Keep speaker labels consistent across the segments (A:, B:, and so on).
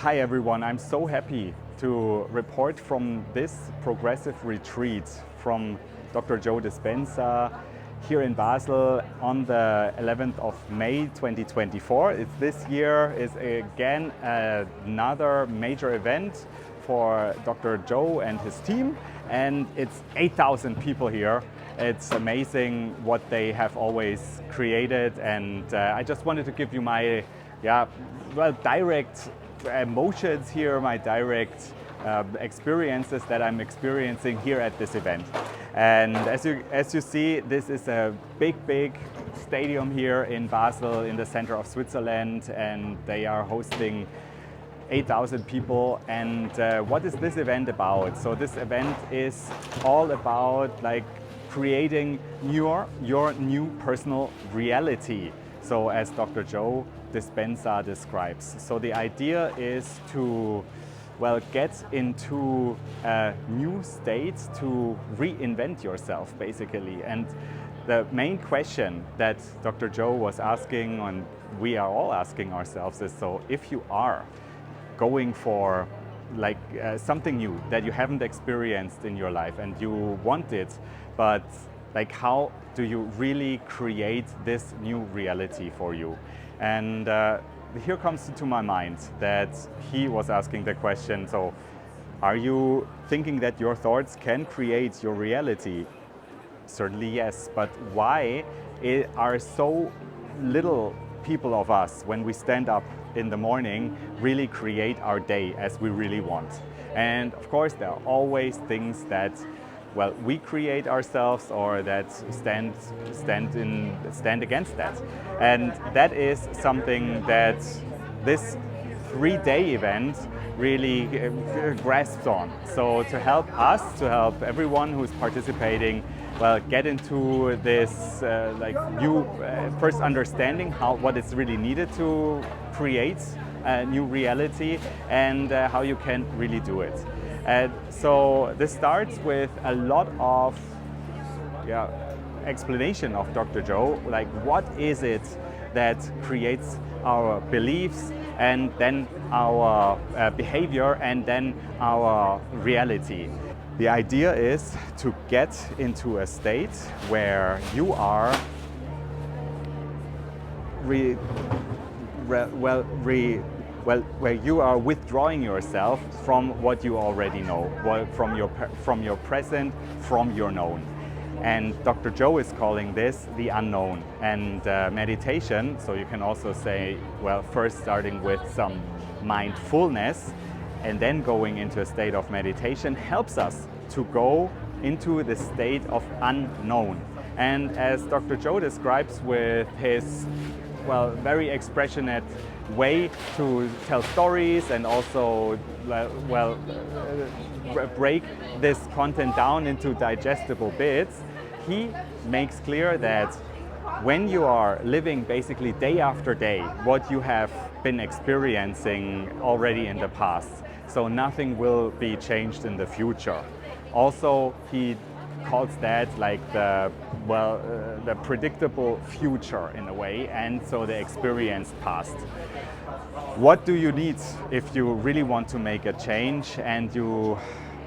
A: Hi everyone, I'm so happy to report from this progressive retreat from Dr. Joe Dispenza here in Basel on the 11th of May 2024. This year is again another major event for Dr. Joe and his team, and it's 8,000 people here. It's amazing what they have always created, and I just wanted to give you my direct emotions here, my direct experiences that I'm experiencing here at this event. And as you see, this is a big stadium here in Basel in the center of Switzerland, and they are hosting 8,000 people. And what is this event about? So this event is all about creating your new personal reality. So as Dr. Joe Dispenza describes. So the idea is to get into a new state, to reinvent yourself basically. And the main question that Dr. Joe was asking, and we are all asking ourselves, is so if you are going for something new that you haven't experienced in your life and you want it, but how do you really create this new reality for you? And here comes to my mind that he was asking the question, so are you thinking that your thoughts can create your reality? Certainly yes, but why are so little people of us, when we stand up in the morning, really create our day as we really want? And of course there are always things that we create ourselves or that stand against that. And that is something that this 3-day event really grasps on. So to help us, to help everyone who's participating, get into this new first understanding what is really needed to create a new reality and how you can really do it. So this starts with a lot of explanation of Dr. Joe, what is it that creates our beliefs and then our behavior and then our reality. The idea is to get into a state where you are where you are withdrawing yourself from what you already know, from your present, from your known. And Dr. Joe is calling this the unknown. And meditation, so you can also say, first starting with some mindfulness and then going into a state of meditation helps us to go into the state of unknown. And as Dr. Joe describes with his very expressionate way to tell stories and also break this content down into digestible bits, he makes clear that when you are living basically day after day what you have been experiencing already in the past, so nothing will be changed in the future. Also, he calls that the predictable future in a way, and so the experienced past. What do you need if you really want to make a change and you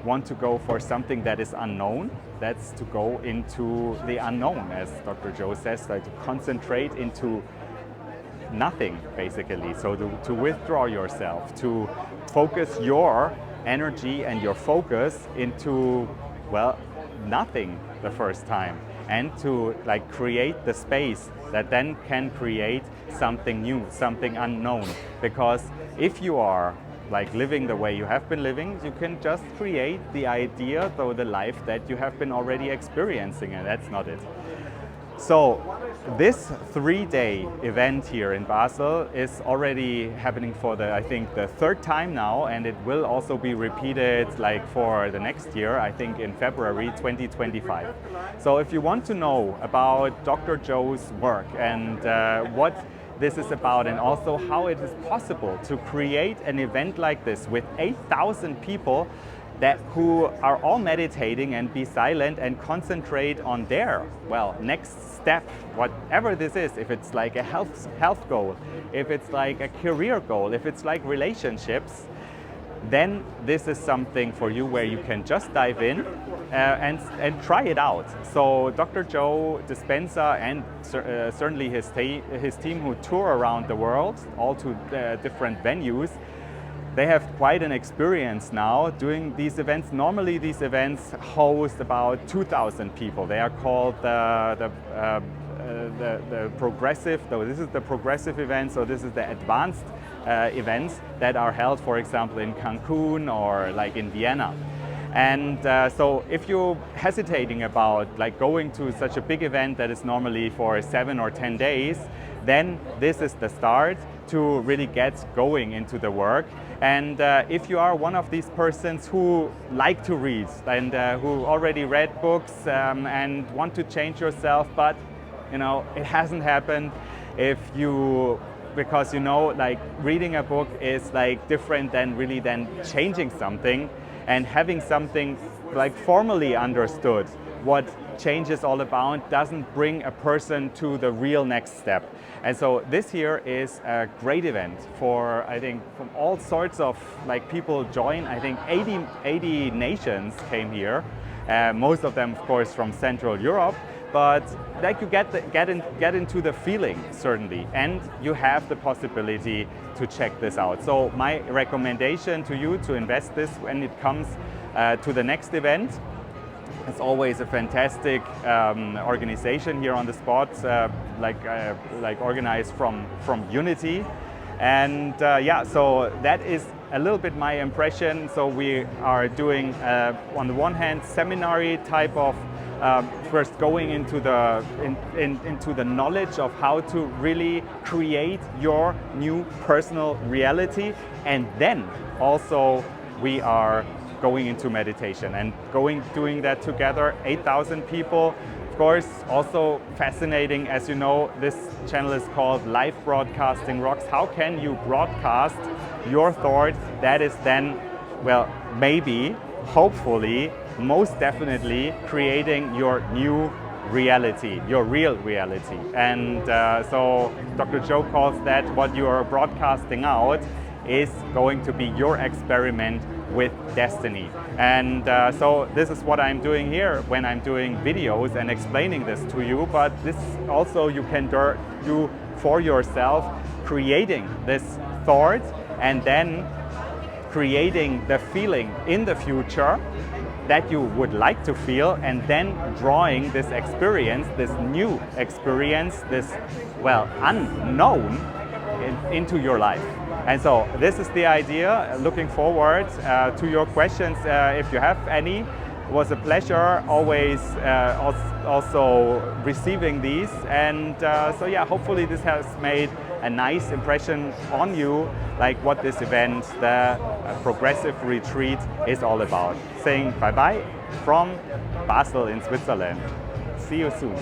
A: want to go for something that is unknown? That's to go into the unknown, as Dr. Joe says, to concentrate into nothing basically. So to withdraw yourself, to focus your energy and your focus into nothing the first time, and to create the space that then can create something new, something unknown. Because if you are living the way you have been living, you can just create the idea, though the life that you have been already experiencing, and that's not it. So this 3-day event here in Basel is already happening for I think the 3rd time now, and it will also be repeated for the next year, I think in February 2025. So if you want to know about Dr. Joe's work and what this is about, and also how it is possible to create an event like this with 8,000 people, who are all meditating and be silent and concentrate on their, well, next step, whatever this is, if it's like a health goal, if it's like a career goal, if it's like relationships, then this is something for you where you can just dive in and try it out. So Dr. Joe Dispenza and certainly his team who tour around the world, all to different venues, they have quite an experience now doing these events. Normally these events host about 2,000 people. They are called the progressive, so this is the progressive event, so this is the advanced events that are held, for example, in Cancun or like in Vienna. And so if you're hesitating about like going to such a big event that is normally for 7 or 10 days, then this is the start to really get going into the work. And if you are one of these persons who like to read and who already read books and want to change yourself, but you know it hasn't happened, because you know, like reading a book is like different than really then changing something and having something like formally understood what change is all about doesn't bring a person to the real next step. And so this here is a great event for, I think, from all sorts of like people join. I think 80 nations came here, most of them of course from Central Europe, but like you get into the feeling certainly, and you have the possibility to check this out. So my recommendation to you to invest this when it comes to the next event. It's always a fantastic organization here on the spot, like organized from Unity, and yeah, so that is a little bit my impression. So we are doing on the one hand seminary type of first going into the knowledge of how to really create your new personal reality, and then also we are going into meditation and doing that together, 8,000 people. Of course, also fascinating, as you know, this channel is called Live Broadcasting Rocks. How can you broadcast your thought that is then, well, maybe, hopefully, most definitely creating your new reality, your real reality. And so Dr. Joe calls that what you are broadcasting out is going to be your experiment with destiny. And so this is what I'm doing here when I'm doing videos and explaining this to you, but this also you can do for yourself, creating this thought and then creating the feeling in the future that you would like to feel, and then drawing this experience, this new experience, this, well, unknown into your life. And so this is the idea. Looking forward to your questions if you have any. It was a pleasure always also receiving these, and so yeah, hopefully this has made a nice impression on you, like what this event, the Progressive Retreat, is all about. Saying bye-bye from Basel in Switzerland. See you soon.